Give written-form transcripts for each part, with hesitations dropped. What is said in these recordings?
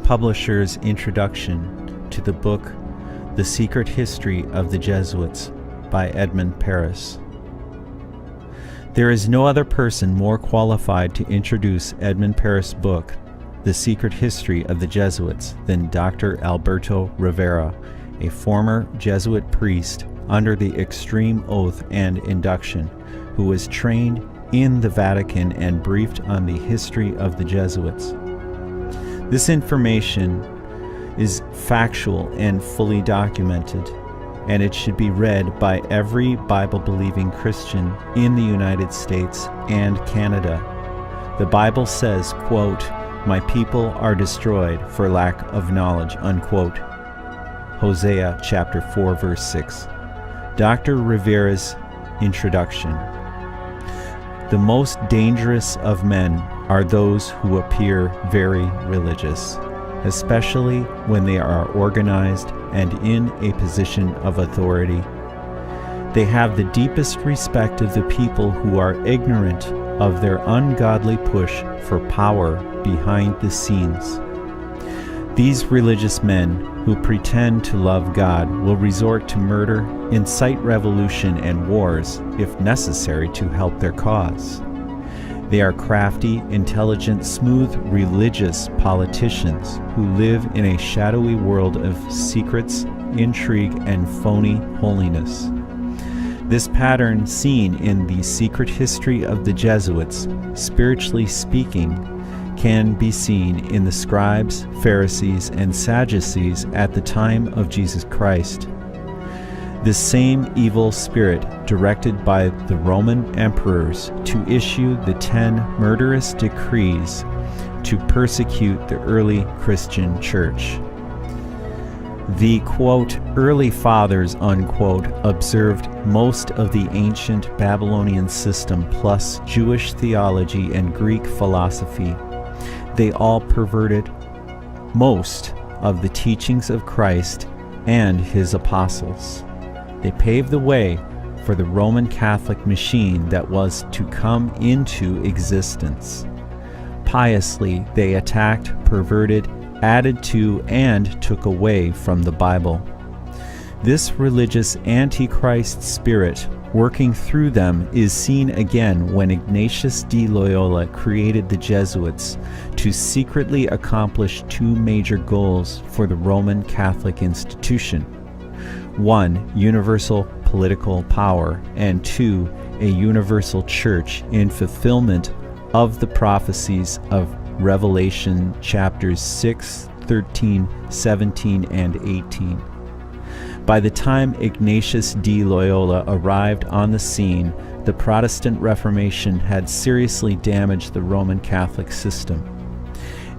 publisher's introduction to the book The Secret History of the Jesuits by Edmund Paris. There is no other person more qualified to introduce Edmund Paris' book, The Secret History of the Jesuits, than Dr. Alberto Rivera, a former Jesuit priest under the extreme oath and induction, who was trained in the Vatican and briefed on the history of the Jesuits. This information is factual and fully documented, and it should be read by every Bible-believing Christian in the United States and Canada. The Bible says, quote, "My people are destroyed for lack of knowledge," unquote. Hosea chapter 4, verse 6. Dr. Rivera's introduction. The most dangerous of men are those who appear very religious, especially when they are organized and in a position of authority. They have the deepest respect of the people who are ignorant of their ungodly push for power behind the scenes. These religious men who pretend to love God will resort to murder, incite revolution and wars if necessary to help their cause. They are crafty, intelligent, smooth, religious politicians who live in a shadowy world of secrets, intrigue, and phony holiness. This pattern seen in the secret history of the Jesuits, spiritually speaking, can be seen in the scribes, Pharisees, and Sadducees at the time of Jesus Christ. This same evil spirit directed by the Roman emperors to issue the 10 murderous decrees to persecute the early Christian church. The, quote, early fathers, unquote, observed most of the ancient Babylonian system plus Jewish theology and Greek philosophy. They all perverted most of the teachings of Christ and his apostles. They paved the way for the Roman Catholic machine that was to come into existence. Piously, they attacked, perverted, added to, and took away from the Bible. This religious Antichrist spirit working through them is seen again when Ignatius de Loyola created the Jesuits to secretly accomplish two major goals for the Roman Catholic institution. 1, universal political power, and 2, a universal church in fulfillment of the prophecies of Revelation chapters 6, 13, 17, and 18. By the time Ignatius de Loyola arrived on the scene, the Protestant Reformation had seriously damaged the Roman Catholic system.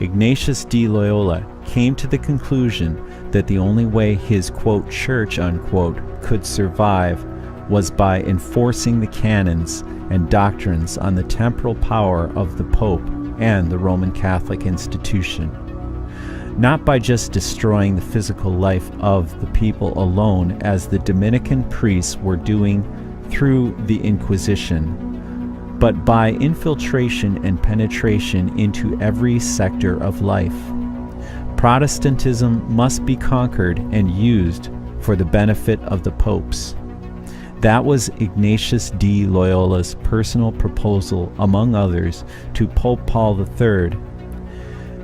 Ignatius de Loyola came to the conclusion that the only way his, quote, church, unquote, could survive was by enforcing the canons and doctrines on the temporal power of the Pope and the Roman Catholic institution. Not by just destroying the physical life of the people alone, as the Dominican priests were doing through the Inquisition, but by infiltration and penetration into every sector of life. Protestantism must be conquered and used for the benefit of the popes. That was Ignatius de Loyola's personal proposal, among others, to Pope Paul III.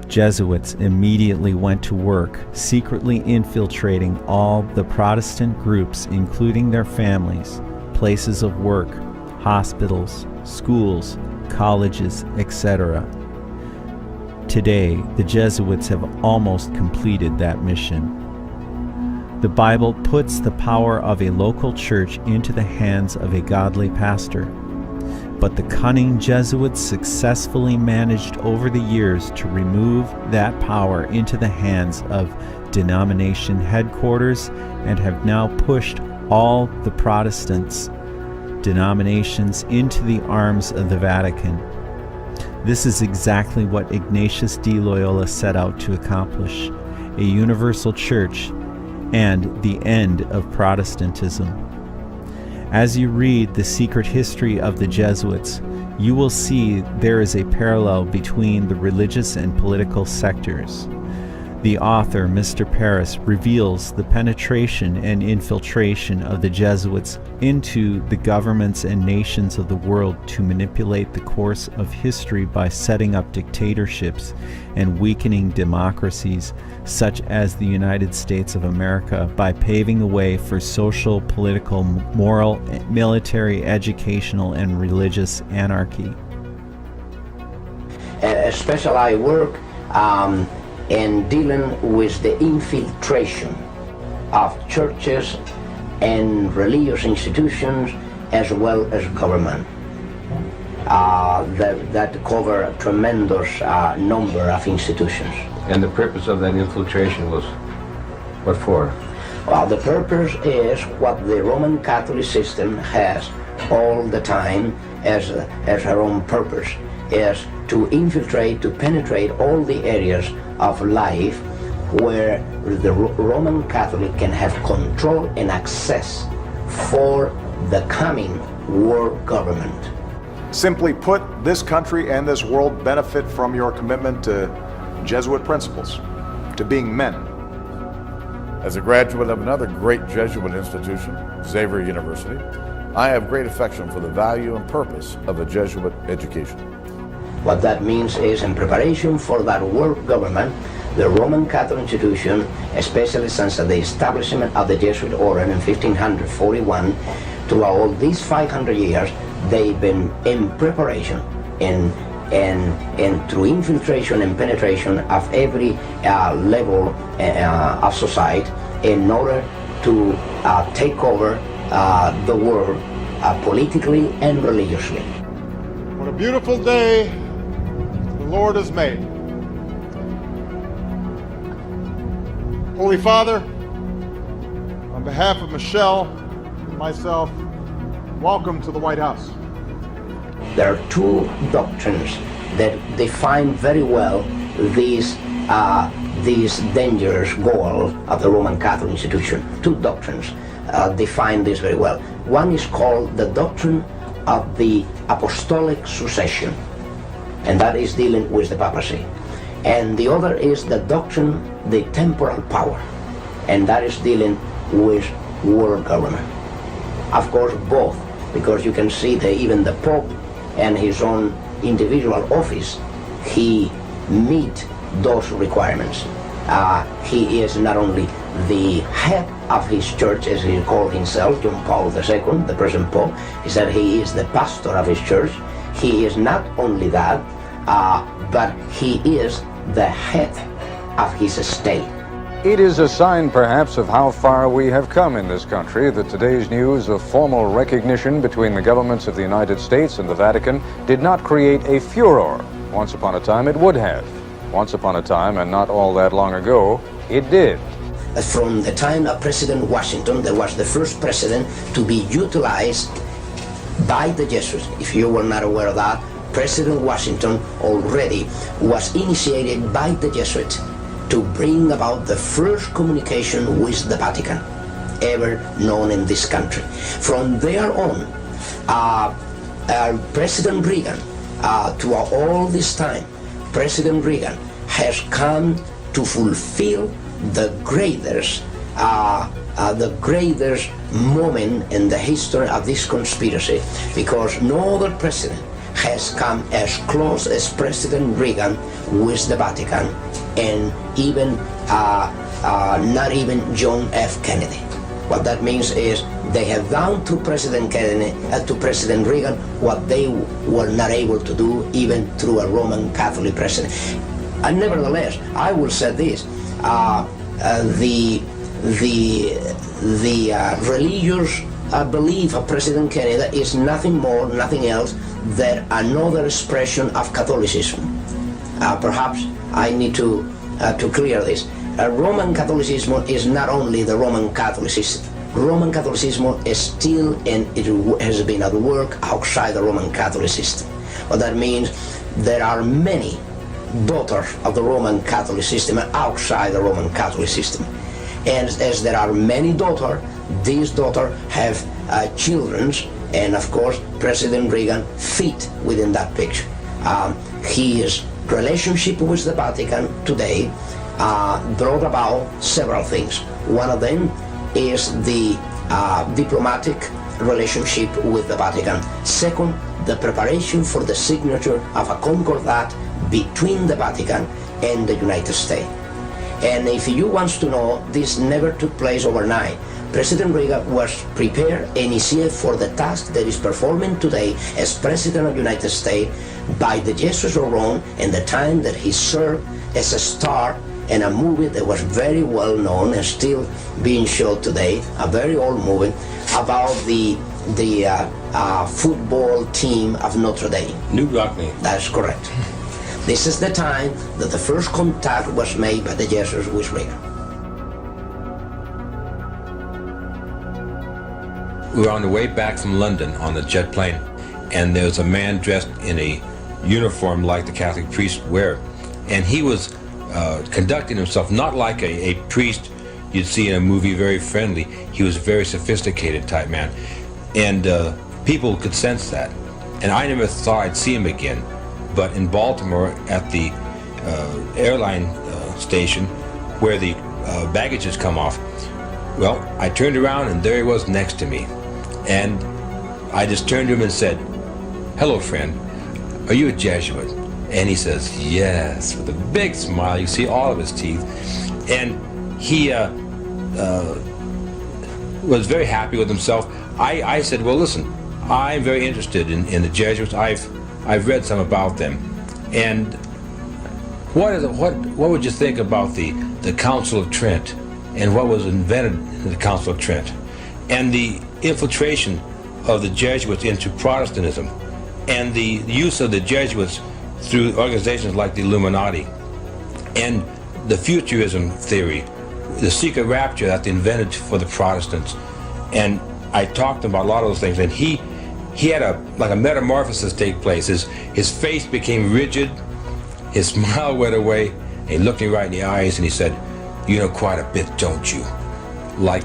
Jesuits immediately went to work, secretly infiltrating all the Protestant groups, including their families, places of work, hospitals, schools, colleges, etc. Today, the Jesuits have almost completed that mission. The Bible puts the power of a local church into the hands of a godly pastor. But the cunning Jesuits successfully managed over the years to remove that power into the hands of denomination headquarters and have now pushed all the Protestants denominations into the arms of the Vatican. This is exactly what Ignatius de Loyola set out to accomplish: a universal church and the end of Protestantism. As you read the secret history of the Jesuits, you will see there is a parallel between the religious and political sectors. The author, Mr. Paris, reveals the penetration and infiltration of the Jesuits into the governments and nations of the world to manipulate the course of history by setting up dictatorships and weakening democracies such as the United States of America by paving the way for social, political, moral, military, educational, and religious anarchy. Especially I work in dealing with the infiltration of churches and religious institutions as well as government. That cover a tremendous number of institutions. And the purpose of that infiltration was what for? Well, the purpose is what the Roman Catholic system has all the time as her own purpose, is to infiltrate, to penetrate all the areas of life where the Roman Catholic can have control and access for the coming world government. Simply put, this country and this world benefit from your commitment to Jesuit principles, to being men. As a graduate of another great Jesuit institution, Saviour University, I have great affection for the value and purpose of a Jesuit education. What that means is, in preparation for that world government, the Roman Catholic institution, especially since the establishment of the Jesuit order in 1541, throughout all these 500 years, they've been in preparation and through infiltration and penetration of every level of society in order to take over the world politically and religiously. What a beautiful day the Lord has made. Holy Father, on behalf of Michelle and myself, welcome to the White House. There are two doctrines that define very well these dangerous goal of the Roman Catholic institution. Two doctrines define this very well. One is called the doctrine of the apostolic succession, and that is dealing with the papacy. And the other is the doctrine, the temporal power, and that is dealing with world government. Of course, both, because you can see that even the Pope and his own individual office, he meet those requirements. He is not only the head of his church, as he called himself, John Paul II, the present Pope. He said he is the pastor of his church. He is not only that, but he is the head of his state. It is a sign, perhaps, of how far we have come in this country that today's news of formal recognition between the governments of the United States and the Vatican did not create a furor. Once upon a time, it would have. Once upon a time, and not all that long ago, it did. From the time of President Washington, there was the first president to be utilized by the Jesuits. If you were not aware of that, President Washington already was initiated by the Jesuits to bring about the first communication with the Vatican ever known in this country. From there on, President Reagan, throughout all this time, President Reagan has come to fulfill the greatest moment in the history of this conspiracy, because no other president has come as close as President Reagan with the Vatican, and even not even John F. Kennedy. What that means is they have done to President Kennedy, to President Reagan, what they were not able to do even through a Roman Catholic president. And nevertheless, I will say this: the religious belief of President Kennedy is nothing more, nothing else than another expression of Catholicism. Perhaps I need to clear this. Roman Catholicism is not only the Roman Catholicism. Roman Catholicism is still, and it has been at work outside the Roman Catholic system. What that means, there are many daughters of the Roman Catholic system outside the Roman Catholic system. And as there are many daughters, these daughters have children, and of course President Reagan fit within that picture. His relationship with the Vatican today brought about several things. One of them is the diplomatic relationship with the Vatican. Second, the preparation for the signature of a concordat between the Vatican and the United States. And if you want to know, this never took place overnight. President Reagan was prepared and initiated for the task that is performing today as President of the United States by the Jesuits of Rome, and the time that he served as a star in a movie that was very well known and still being showed today, a very old movie about the football team of Notre Dame. New Rockney. That's correct. This is the time that the first contact was made by the Jesuits with Reagan. We were on the way back from London on the jet plane, and there was a man dressed in a uniform like the Catholic priests wear, and he was conducting himself not like a priest you'd see in a movie, very friendly. He was a very sophisticated type man, and people could sense that. And I never thought I'd see him again, but in Baltimore at the airline station where the baggages come off, well, I turned around and there he was next to me. And I just turned to him and said, "Hello, friend, are you a Jesuit?" And he says, "Yes," with a big smile. You see all of his teeth. And he was very happy with himself. I said, "Well, listen, I'm very interested in the Jesuits. I've read some about them. And what would you think about the Council of Trent and what was invented in the Council of Trent and the infiltration of the Jesuits into Protestantism and the use of the Jesuits through organizations like the Illuminati and the futurism theory, the secret rapture that they invented for the Protestants?" And I talked to him about a lot of those things, and he had a metamorphosis take place. His face became rigid, his smile went away, and he looked me right in the eyes and he said, "You know quite a bit, don't you?" Like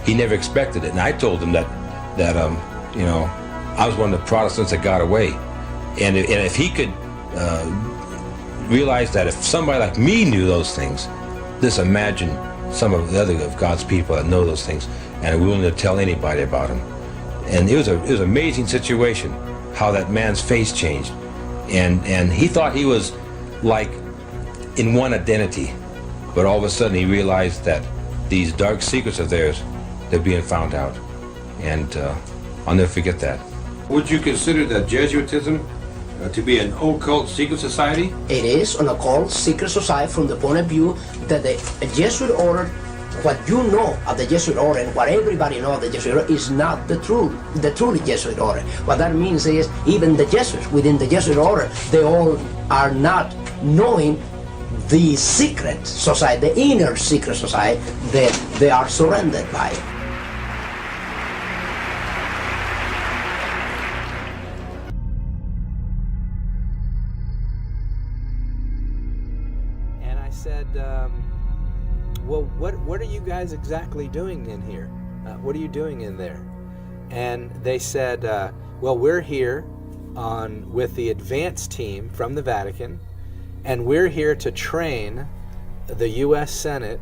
he never expected it. And I told him that I was one of the Protestants that got away, and if he could realize that if somebody like me knew those things, just imagine some of the other of God's people that know those things and are willing to tell anybody about them. And it was an amazing situation how that man's face changed, and he thought he was like in one identity, but all of a sudden he realized that these dark secrets of theirs, they're being found out, and I'll never forget that. Would you consider that Jesuitism to be an occult secret society? It is an occult secret society from the point of view that the Jesuit order, what you know of the Jesuit order and what everybody knows of the Jesuit order is not the truly Jesuit order. What that means is even the Jesuits within the Jesuit order, they all are not knowing the secret society, the inner secret society that they are surrounded by. And I said, well, what are you guys exactly doing in here? What are you doing in there? And they said, well, we're here with the advance team from the Vatican, and we're here to train the U.S. Senate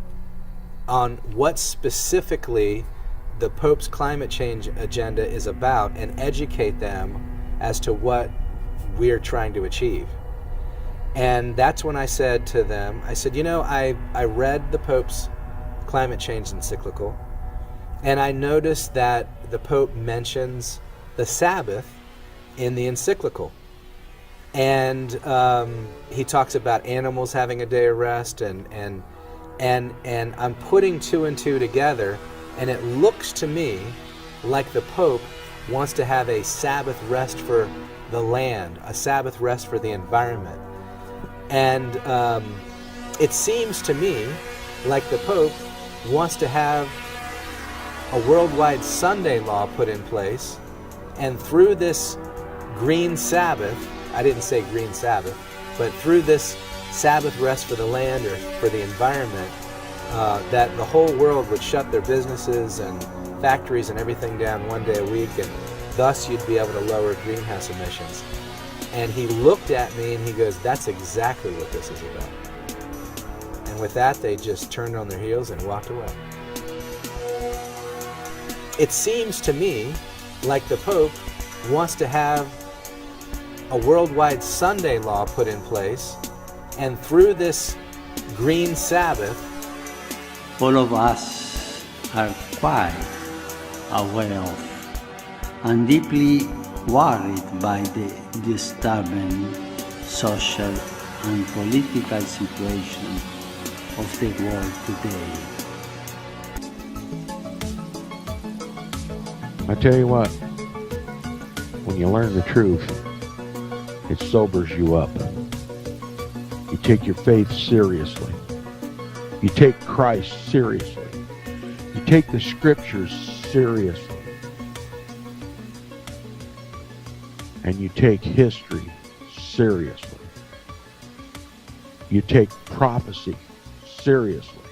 on what specifically the Pope's climate change agenda is about and educate them as to what we're trying to achieve. And that's when I said to them, I said, I read the Pope's climate change encyclical, and I noticed that the Pope mentions the Sabbath in the encyclical. And he talks about animals having a day of rest, and I'm putting two and two together, and it looks to me like the Pope wants to have a Sabbath rest for the land, a Sabbath rest for the environment. And it seems to me like the Pope wants to have a worldwide Sunday law put in place, and through this green Sabbath, I didn't say green Sabbath, but through this Sabbath rest for the land or for the environment, that the whole world would shut their businesses and factories and everything down one day a week, and thus you'd be able to lower greenhouse emissions. And he looked at me and he goes, "That's exactly what this is about." And with that, they just turned on their heels and walked away. It seems to me like the Pope wants to have a worldwide Sunday law put in place, and through this Green Sabbath, all of us are quite aware of and deeply worried by the disturbing social and political situation of the world today. I tell you what, when you learn the truth, it sobers you up. You take your faith seriously. You take Christ seriously. You take the scriptures seriously. And you take history seriously. You take prophecy seriously.